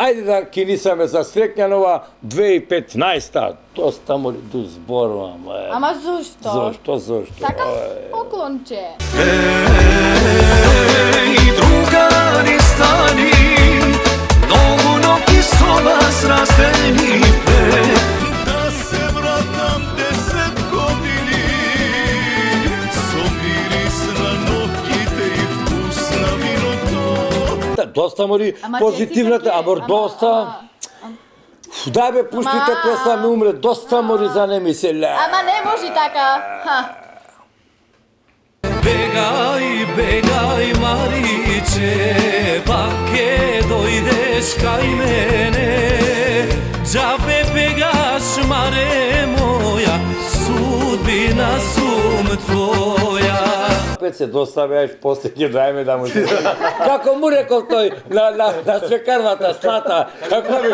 Ajde da kinisame za Sretnjanova 2015. Dosta mora do zborova. Ама зошто? Зошто? Сакам поклонче. Ej, drugari stari, mnogo noći su vas razdeni pre. Da se vratam 10 godini, somiris na nokite i vkusna vino to. Доста мори позитивната, амор доста. Дај бе, пуштите песна ми умре, доста мори за не ми се ле. Ама не може така. Begaj, begaj Mariće, bake dojdeš kaj mene. Džabe begaš mare moja, sudbina sum tvoja. Опет се доставяш, после ќе дајме да му се... Како му рекол тој на свекарвата слата, како ми?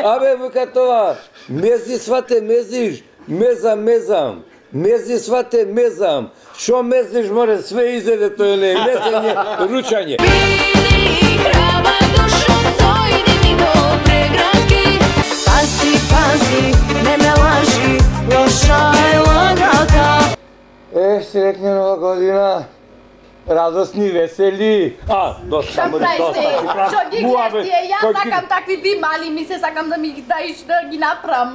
Абе, вика това, мези свате мезиш, мезам. Мези свате мезам. Шо мезиш море, све изеде тој не, мезење, ручање. Bili krava dušom, dojdi mi do pregradki. Pazi, ne me laži, loša je lagata. Среќна нова година, радосни, весели. Доста Што мори, доста правите? си прав. Што ги гледате? Јас сакам такви ви мали ми се, сакам да ми ги даиш да ги направам.